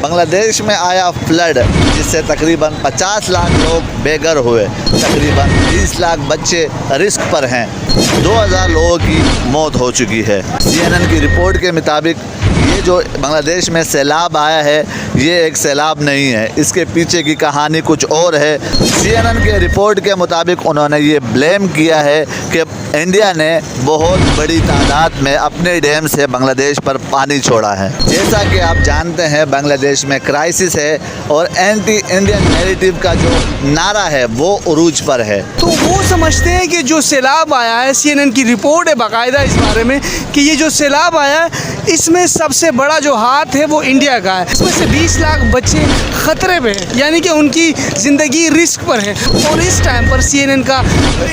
बांग्लादेश में आया फ्लड जिससे तकरीबन 50 लाख लोग बेघर हुए, तकरीबन 20 लाख बच्चे रिस्क पर हैं, 2000 लोगों की मौत हो चुकी है। CNN की रिपोर्ट के मुताबिक ये जो बांग्लादेश में सैलाब आया है ये एक सैलाब नहीं है, इसके पीछे की कहानी कुछ और है। CNN के रिपोर्ट के मुताबिक उन्होंने ये ब्लेम किया है कि इंडिया ने बहुत बड़ी तादाद में अपने डैम से बांग्लादेश पर पानी छोड़ा है। जैसा कि आप जानते हैं बांग्लादेश में क्राइसिस है और एंटी इंडियन नैरेटिव का जो नारा है वो उरूज पर है। तो वो समझते हैं कि जो सैलाब आया है, CNN की रिपोर्ट है बाकायदा इस बारे में कि ये जो सैलाब आया है इसमें सबसे बड़ा जो हाथ है वो इंडिया का है। इसमें से 20 लाख बच्चे ख़तरे में हैं, यानी कि उनकी ज़िंदगी रिस्क पर है। और इस टाइम पर CNN का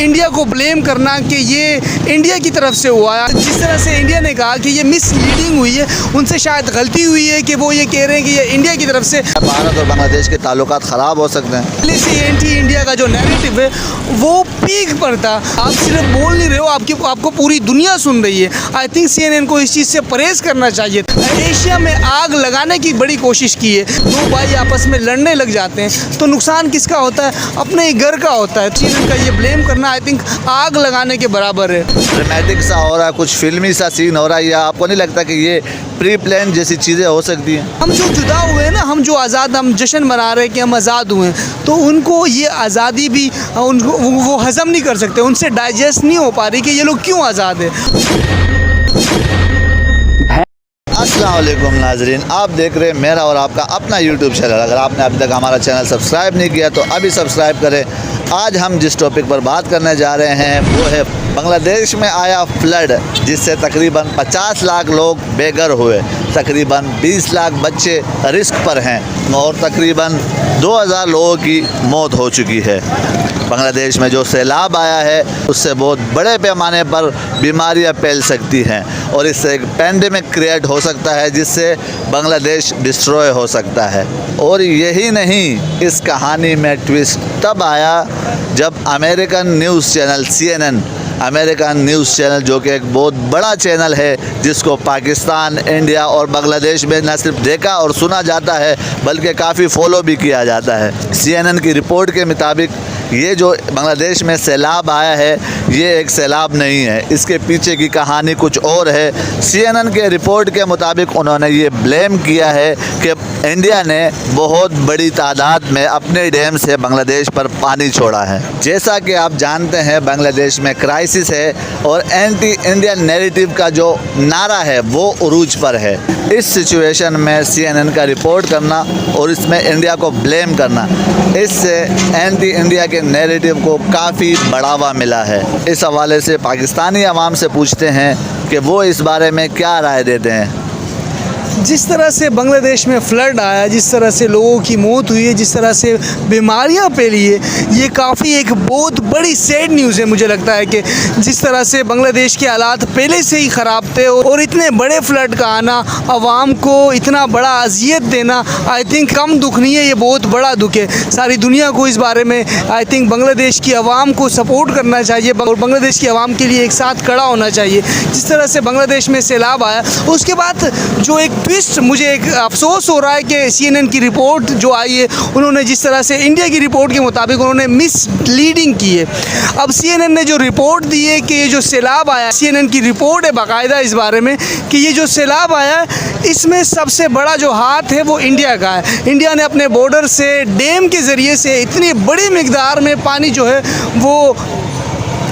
इंडिया को ब्लेम करना कि ये इंडिया की तरफ से हुआ है, जिस तरह से इंडिया ने कहा कि ये मिसलीडिंग हुई है, उनसे शायद गलती हुई है कि वो ये कह रहे हैं कि ये इंडिया की तरफ से। भारत और बांग्लादेश के ताल्लुकात ख़राब हो सकते हैं। पहले से एंटी इंडिया का जो नैरेटिव है वो पीक पर था। आप सिर्फ बोल नहीं रहे हो, आपको पूरी दुनिया सुन रही है। आई थिंक CNN को इस चीज़ से परहेज़ करना चाहिए। एशिया में आग लगाने की बड़ी कोशिश की है, दो भाई आपस में लड़ने लग जाते हैं तो नुकसान किसका होता है? अपने ही घर का होता है। CNN का ये ब्लेम करना आई थिंक आग लगाने के बराबर है। ड्रामेटिक सा हो रहा है, कुछ फिल्मी सा सीन हो रहा है, या आपको नहीं लगता कि ये प्री प्लान जैसी चीज़ें हो सकती हैं? हम जो जुदा हुए हैं ना, हम जो आज़ाद, हम जश्न मना रहे हैं कि हम आज़ाद हुए हैं, तो उनको ये आज़ादी भी उनको वो हज़म नहीं कर सकते, उनसे डाइजेस्ट नहीं हो पा रही कि ये लोग क्यों आज़ाद है। अस्सलाम वालेकुम नाजरीन, आप देख रहे हैं मेरा और आपका अपना YouTube चैनल। अगर आपने अभी तक हमारा चैनल सब्सक्राइब नहीं किया तो अभी सब्सक्राइब करें। आज हम जिस टॉपिक पर बात करने जा रहे हैं वो है बांग्लादेश में आया फ्लड जिससे तकरीबन 50 लाख लोग बेघर हुए, तकरीबन 20 लाख बच्चे रिस्क पर हैं और तकरीबन 2000 लोगों की मौत हो चुकी है। बांग्लादेश में जो सैलाब आया है उससे बहुत बड़े पैमाने पर बीमारियां फैल सकती हैं और इससे एक पैंडेमिक क्रिएट हो सकता है जिससे बांग्लादेश डिस्ट्रॉय हो सकता है। और यही नहीं, इस कहानी में ट्विस्ट तब आया जब American news channel CNN, American news channel जो कि एक बहुत बड़ा चैनल है जिसको पाकिस्तान, इंडिया और बांग्लादेश में न सिर्फ देखा और सुना जाता है बल्कि काफ़ी फॉलो भी किया जाता है। CNN की रिपोर्ट के मुताबिक ये जो बांग्लादेश में सैलाब आया है ये एक सैलाब नहीं है, इसके पीछे की कहानी कुछ और है। CNN के रिपोर्ट के मुताबिक उन्होंने ये ब्लेम किया है कि इंडिया ने बहुत बड़ी तादाद में अपने डैम से बांग्लादेश पर पानी छोड़ा है। जैसा कि आप जानते हैं बांग्लादेश में क्राइसिस है और एंटी इंडियन नैरेटिव का जो नारा है वो उरूज पर है। इस सिचुएशन में CNN का रिपोर्ट करना और इसमें इंडिया को ब्लेम करना, इससे एंटी इंडिया के नैरेटिव को काफ़ी बढ़ावा मिला है। इस हवाले से पाकिस्तानी अवाम से पूछते हैं कि वो इस बारे में क्या राय देते हैं। जिस तरह से बांग्लादेश में फ्लड आया, जिस तरह से लोगों की मौत हुई है, जिस तरह से बीमारियां फैली है, ये काफ़ी एक बहुत बड़ी सैड न्यूज़ है। मुझे लगता है कि जिस तरह से बांग्लादेश के हालात पहले से ही ख़राब थे और इतने बड़े फ्लड का आना, आवाम को इतना बड़ा अजियत देना, आई थिंक कम दुख नहीं है, ये बहुत बड़ा दुख है। सारी दुनिया को इस बारे में आई थिंक बांग्लादेश की आवाम को सपोर्ट करना चाहिए और बांग्लादेश की आवाम के लिए एक साथ खड़ा होना चाहिए। जिस तरह से बांग्लादेश में सैलाब आया उसके बाद जो एक ट्विस्ट, मुझे एक अफसोस हो रहा है कि CNN की रिपोर्ट जो आई है उन्होंने जिस तरह से इंडिया की रिपोर्ट के मुताबिक उन्होंने मिसलीडिंग की है। अब CNN ने जो रिपोर्ट दी है कि ये जो सैलाब आया, CNN की रिपोर्ट है बाकायदा इस बारे में कि ये जो सैलाब आया है इसमें सबसे बड़ा जो हाथ है वो इंडिया का है। इंडिया ने अपने बॉर्डर से डैम के ज़रिए से इतनी बड़ी मिकदार में पानी जो है वो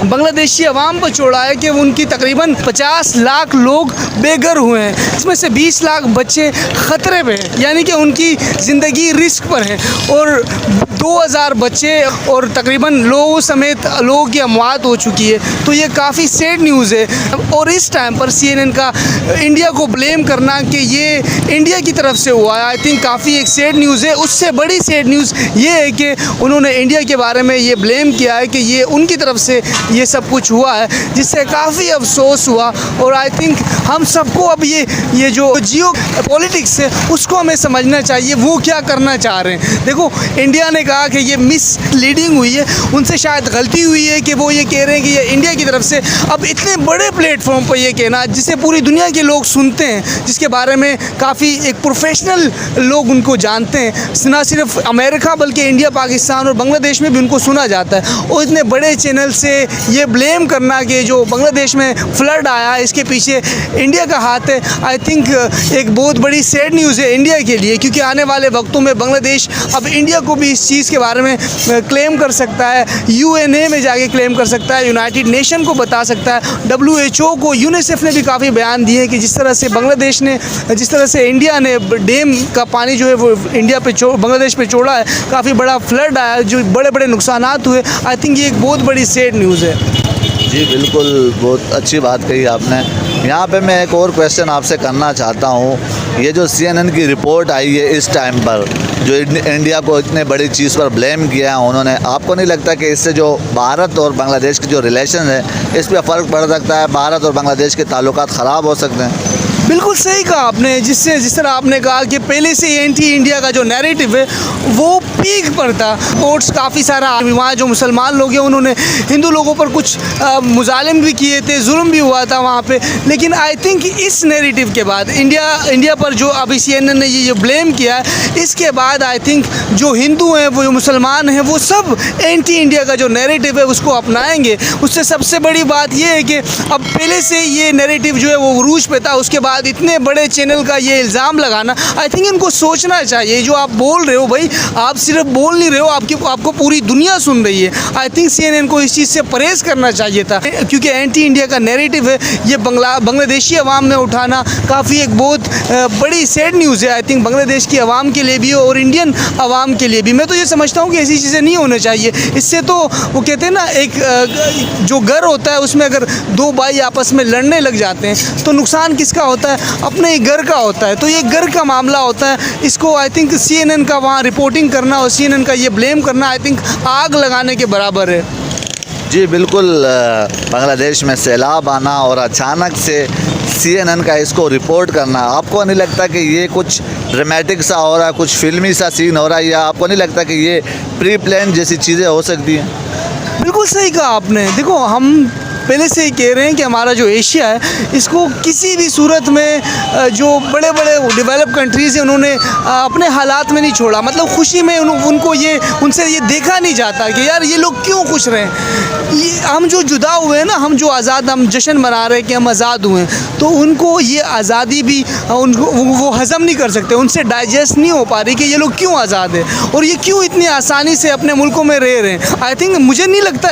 बांग्लादेशी अवाम पर छोड़ा है कि उनकी तकरीबन 50 लाख लोग बेघर हुए हैं। इसमें से 20 लाख बच्चे ख़तरे में हैं, यानी कि उनकी ज़िंदगी रिस्क पर है और 2000 बच्चे और तकरीबन लोगों समेत लोगों की अमवात हो चुकी है। तो ये काफ़ी सैड न्यूज़ है और इस टाइम पर CNN का इंडिया को ब्लेम करना कि ये इंडिया की तरफ से हुआ है, आई थिंक काफ़ी एक सैड न्यूज़ है। उससे बड़ी सैड न्यूज़ ये है कि उन्होंने इंडिया के बारे में ये ब्लेम किया है कि ये उनकी तरफ से ये सब कुछ हुआ है, जिससे काफ़ी अफसोस हुआ। और आई थिंक हम सबको अब ये जो जियो पॉलिटिक्स है उसको हमें समझना चाहिए, वो क्या करना चाह रहे हैं। देखो, इंडिया ने कहा कि ये मिसलीडिंग हुई है, उनसे शायद गलती हुई है कि वो ये कह रहे हैं कि ये इंडिया की तरफ से। अब इतने बड़े प्लेटफॉर्म पर ये कहना, जिसे पूरी दुनिया के लोग सुनते हैं, जिसके बारे में काफ़ी एक प्रोफेशनल लोग उनको जानते हैं, ना सिर्फ अमेरिका बल्कि इंडिया, पाकिस्तान और बांग्लादेश में भी उनको सुना जाता है। और इतने बड़े चैनल से ये ब्लेम करना कि जो बांग्लादेश में फ्लड आया इसके पीछे इंडिया का हाथ है, आई थिंक एक बहुत बड़ी सैड न्यूज़ है इंडिया के लिए। क्योंकि आने वाले वक्तों में बांग्लादेश अब इंडिया को भी इस चीज़ के बारे में क्लेम कर सकता है, यूएनए में जाके क्लेम कर सकता है, यूनाइटेड नेशन को बता सकता है, WHO को, यूनिसेफ ने भी काफ़ी बयान दिए कि जिस तरह से बांग्लादेश ने, जिस तरह से इंडिया ने डैम का पानी जो है वो इंडिया पे बांग्लादेश पे छोड़ा है, काफ़ी बड़ा फ्लड आया, जो बड़े बड़े नुकसानात हुए। आई थिंक ये एक बहुत बड़ी सैड न्यूज़ है। जी बिल्कुल, बहुत अच्छी बात कही आपने। यहाँ पे मैं एक और क्वेश्चन आपसे करना चाहता हूँ। ये जो CNN की रिपोर्ट आई है इस टाइम पर, जो इंडिया को इतने बड़ी चीज़ पर ब्लेम किया है उन्होंने, आपको नहीं लगता कि इससे जो भारत और बांग्लादेश के जो रिलेशन है इस पर फ़र्क पड़ सकता है, भारत और बांग्लादेश के ताल्लुकात ख़राब हो सकते हैं? बिल्कुल सही कहा आपने। जिस तरह आपने कहा कि पहले से एंटी इंडिया का जो नैरेटिव है वो पीक पर था। कोर्ट्स काफ़ी सारा, वहाँ जो मुसलमान लोग हैं उन्होंने हिंदू लोगों पर कुछ मुजालिम भी किए थे, जुल्म भी हुआ था वहाँ पे। लेकिन आई थिंक इस नैरेटिव के बाद इंडिया पर जो अभी CNN ने ये ब्लेम किया है, इसके बाद आई थिंक जो हिंदू हैं, वो जो मुसलमान हैं, वो सब एंटी इंडिया का जो नैरेटिव है उसको अपनाएंगे। उससे सबसे बड़ी बात ये है कि अब पहले से ये नैरेटिव जो है वो उरूज पे था, उसके बाद इतने बड़े चैनल का ये इल्ज़ाम लगाना, आई थिंक इनको सोचना चाहिए। जो आप बोल रहे हो भाई, आप सिर्फ बोल नहीं रहे हो, आपको पूरी दुनिया सुन रही है। आई थिंक CNN को इस चीज़ से परहेज़ करना चाहिए था, क्योंकि एंटी इंडिया का नैरेटिव है ये बांग्लादेशी अवाम में उठाना काफ़ी एक बहुत बड़ी सैड न्यूज़ है। आई थिंक बांग्लादेश की अवाम के लिए भी और इंडियन अवाम के लिए भी। मैं तो ये समझता हूँ कि ऐसी चीज़ें नहीं होनी चाहिए। इससे तो वो कहते हैं ना, एक जो घर होता है उसमें अगर दो भाई आपस में लड़ने लग जाते हैं तो नुकसान किसका होता है? अपने ही घर का होता है। तो ये घर का मामला होता है। इसको आई थिंक CNN का वहाँ रिपोर्टिंग करना और CNN का ये ब्लेम करना आई थिंक आग लगाने के बराबर है। जी बिल्कुल, बांग्लादेश में सैलाब आना और अचानक से CNN का इसको रिपोर्ट करना, आपको नहीं लगता कि ये कुछ ड्रामेटिक सा हो रहा है, कुछ फिल्मी सा सीन हो रहा है, या आपको नहीं लगता कि ये प्री प्लान जैसी चीज़ें हो सकती हैं? बिल्कुल सही कहा आपने। देखो, हम पहले से ही कह रहे हैं कि हमारा जो एशिया है, इसको किसी भी सूरत में जो बड़े बड़े डेवलप कंट्रीज़ हैं उन्होंने अपने हालात में नहीं छोड़ा। मतलब खुशी में उनको उनसे ये देखा नहीं जाता कि यार ये लोग क्यों खुश रहे हैं। ये हम जो जुदा हुए हैं ना, हम जो आज़ाद, हम जश्न मना रहे हैं कि हम आज़ाद हुए हैं, तो उनको ये आज़ादी भी उनको वो हज़म नहीं कर सकते, उनसे डाइजेस्ट नहीं हो पा रही कि ये लोग क्यों आज़ाद है और ये क्यों इतनी आसानी से अपने मुल्कों में रह रहे हैं। आई थिंक मुझे नहीं लगता,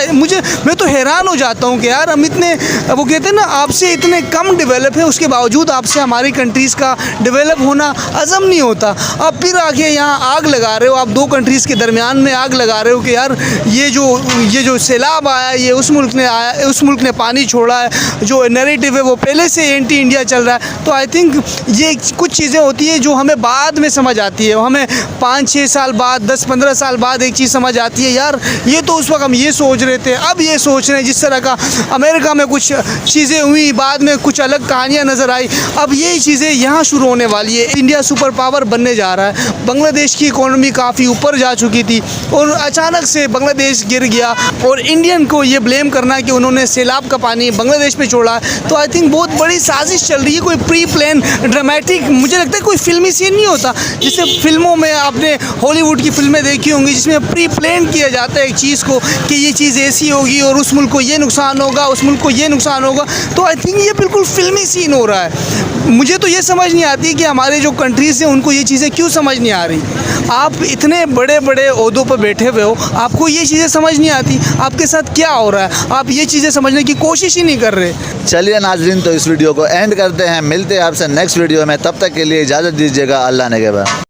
मैं तो हैरान हो जाता हूँ कि यार हम इतने, वो कहते हैं ना, आपसे इतने कम डेवलप है, उसके बावजूद आपसे हमारी कंट्रीज़ का डेवलप होना हज़म नहीं होता। आप फिर आके यहाँ आग लगा रहे हो, आप दो कंट्रीज़ के दरमियान में आग लगा रहे हो कि यार ये जो सैलाब आया, ये उस मुल्क ने आया, उस मुल्क ने पानी छोड़ा है, जो नैरेटिव है वो पहले से एंटी इंडिया चल रहा है। तो आई थिंक ये कुछ चीज़ें होती हैं जो हमें बाद में समझ आती है, हमें 5-6 साल बाद, 10-15 साल बाद एक चीज़ समझ आती है, यार ये तो उस वक्त हम ये सोच रहे थे, अब ये सोच रहे हैं। जिस तरह का अमेरिका में कुछ चीज़ें हुई, बाद में कुछ अलग कहानियाँ नज़र आई, अब यही चीज़ें यहाँ शुरू होने वाली है। इंडिया सुपर पावर बनने जा रहा है। बांग्लादेश की इकोनॉमी काफ़ी ऊपर जा चुकी थी और अचानक से बांग्लादेश गिर गया, और इंडियन को ये ब्लेम करना कि उन्होंने सैलाब का पानी बांग्लादेश पे छोड़ा है, तो आई थिंक बहुत बड़ी साजिश चल रही है। कोई प्री प्लान ड्रामेटिक, मुझे लगता है कोई फिल्मी सीन नहीं होता, जिससे फिल्मों में आपने हॉलीवुड की फिल्में देखी होंगी जिसमें प्री प्लान किया जाता है एक चीज़ को कि ये चीज़ ऐसी होगी और उस मुल्क को ये नुकसान होगा, उस मुल्क को ये नुकसान होगा। तो आई थिंक ये बिल्कुल फिल्मी सीन हो रहा है। मुझे तो ये समझ नहीं आती कि हमारे जो कंट्रीज़ हैं उनको ये चीज़ें क्यों समझ नहीं आ रही। आप इतने बड़े बड़े ओहदों पर बैठे हुए हो, आपको ये चीज़ें समझ नहीं आती, आपके साथ क्या हो रहा है, आप ये चीज़ें समझने की कोशिश ही नहीं कर रहे। चलिए नाजरीन, तो इस वीडियो को एंड करते हैं, मिलते हैं आपसे नेक्स्ट वीडियो में, तब तक के लिए इजाज़त दीजिएगा। अल्लाह ने के बाद।